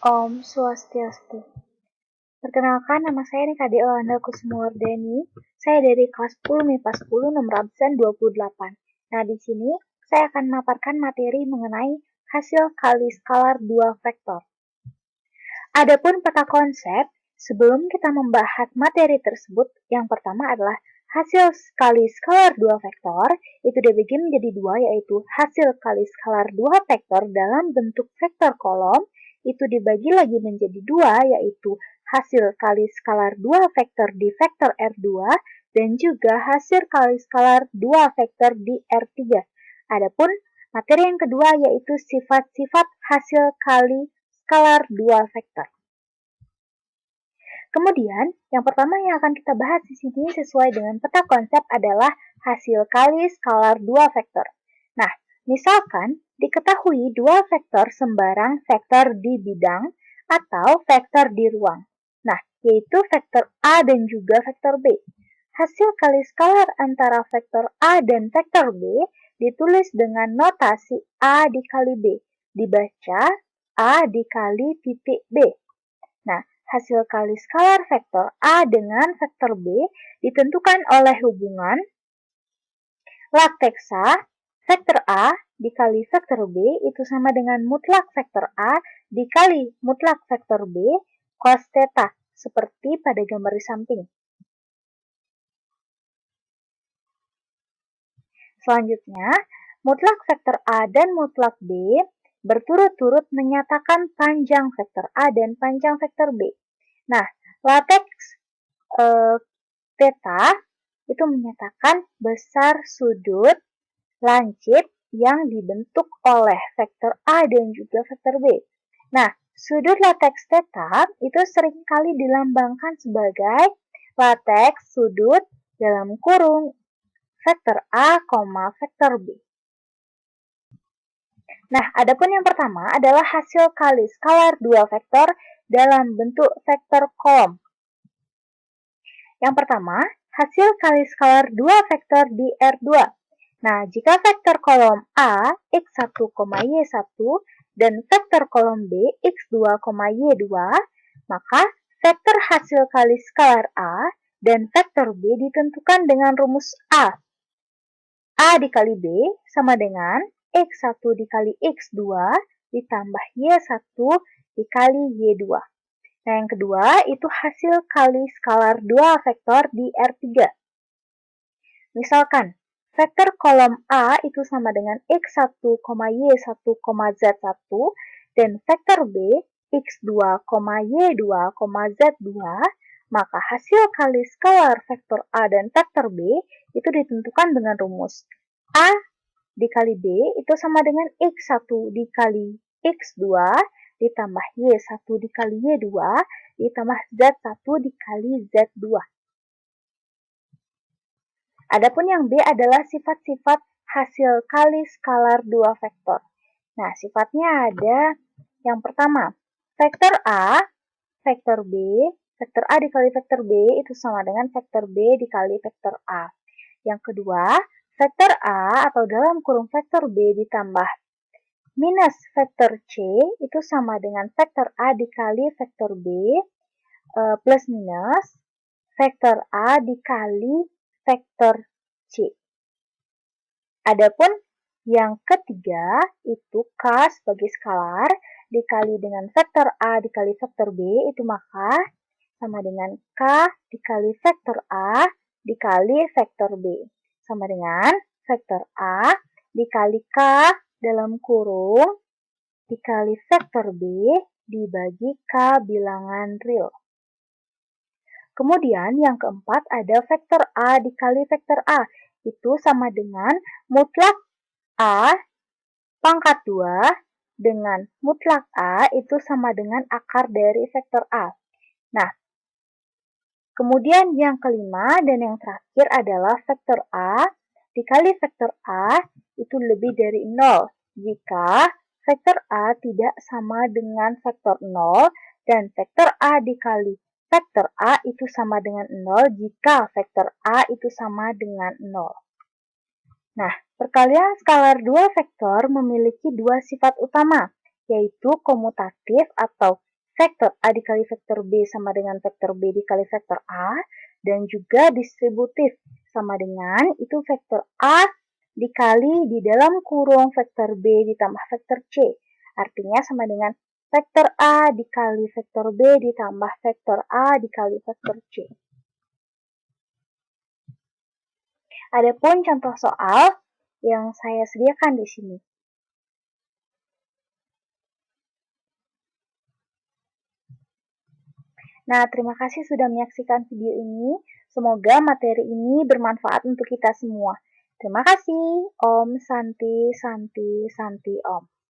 Om Swastiastu. Perkenalkan, nama saya Nikade Olanda Kusumawardani. Saya dari kelas 10 MIPA 10 nomor absen 28. Nah, di sini saya akan memaparkan materi mengenai hasil kali skalar dua vektor. Adapun peta konsep, sebelum kita membahas materi tersebut, yang pertama adalah hasil kali skalar dua vektor itu dibagi menjadi dua, yaitu hasil kali skalar dua vektor dalam bentuk vektor kolom itu dibagi lagi menjadi dua, yaitu hasil kali skalar dua vektor di vektor R2 dan juga hasil kali skalar dua vektor di R3. Adapun materi yang kedua yaitu sifat-sifat hasil kali skalar dua vektor. Kemudian, yang pertama yang akan kita bahas di sini sesuai dengan peta konsep adalah hasil kali skalar dua vektor. Nah, misalkan diketahui dua vektor sembarang vektor di bidang atau vektor di ruang. Nah, yaitu vektor A dan juga vektor B. Hasil kali skalar antara vektor A dan vektor B ditulis dengan notasi A dikali B. Dibaca A dikali titik B. Nah, hasil kali skalar vektor A dengan vektor B ditentukan oleh hubungan lakteksa vektor A dikali vektor B itu sama dengan mutlak vektor A dikali mutlak vektor B cos theta, seperti pada gambar di samping. Selanjutnya, mutlak vektor A dan mutlak B berturut-turut menyatakan panjang vektor A dan panjang vektor B. Nah, lateks theta itu menyatakan besar sudut lancip yang dibentuk oleh vektor A dan juga vektor B. Nah, sudut lateks theta itu seringkali dilambangkan sebagai lateks sudut dalam kurung vektor A, vektor B. Nah, adapun yang pertama adalah hasil kali skalar dua vektor dalam bentuk vektor kolom. Yang pertama, hasil kali skalar dua vektor di R2. Nah, jika vektor kolom A x1, y1 dan vektor kolom B x2, y2, maka vektor hasil kali skalar A dan vektor B ditentukan dengan rumus A. A dikali B sama dengan x1 dikali x2 ditambah y1 dikali y2. Nah, yang kedua itu hasil kali skalar dua vektor di R3. Misalkan, vektor kolom A itu sama dengan x1, y1, z1 dan vektor B x2, y2, z2, maka hasil kali skalar vektor A dan vektor B itu ditentukan dengan rumus A dikali B itu sama dengan x1 dikali x2 ditambah y1 dikali y2 ditambah z1 dikali z2. Adapun yang B adalah sifat-sifat hasil kali skalar dua vektor. Nah, sifatnya ada yang pertama, vektor A, vektor B, vektor A dikali vektor B itu sama dengan vektor B dikali vektor A. Yang kedua, vektor A atau dalam kurung vektor B ditambah minus vektor C itu sama dengan vektor A dikali vektor B plus minus vektor A dikali vektor C. Adapun yang ketiga itu K sebagai skalar dikali dengan vektor A dikali vektor B itu maka sama dengan K dikali vektor A dikali vektor B. Sama dengan vektor A dikali K dalam kurung dikali vektor B dibagi K bilangan real. Kemudian yang keempat ada vektor A dikali vektor A. Itu sama dengan mutlak A pangkat 2 dengan mutlak A itu sama dengan akar dari vektor A. Nah, kemudian yang kelima dan yang terakhir adalah vektor A dikali vektor A itu lebih dari 0 jika vektor A tidak sama dengan vektor 0 dan vektor A dikali vektor A itu sama dengan 0 jika vektor A itu sama dengan 0. Nah, perkalian skalar dua vektor memiliki dua sifat utama, yaitu komutatif atau vektor A dikali vektor B sama dengan vektor B dikali vektor A, dan juga distributif sama dengan itu vektor A dikali di dalam kurung vektor B ditambah vektor C. Artinya sama dengan vektor A dikali vektor B ditambah vektor A dikali vektor C. Adapun contoh soal yang saya sediakan di sini. Nah, terima kasih sudah menyaksikan video ini. Semoga materi ini bermanfaat untuk kita semua. Terima kasih. Om Santi Santi Santi Om.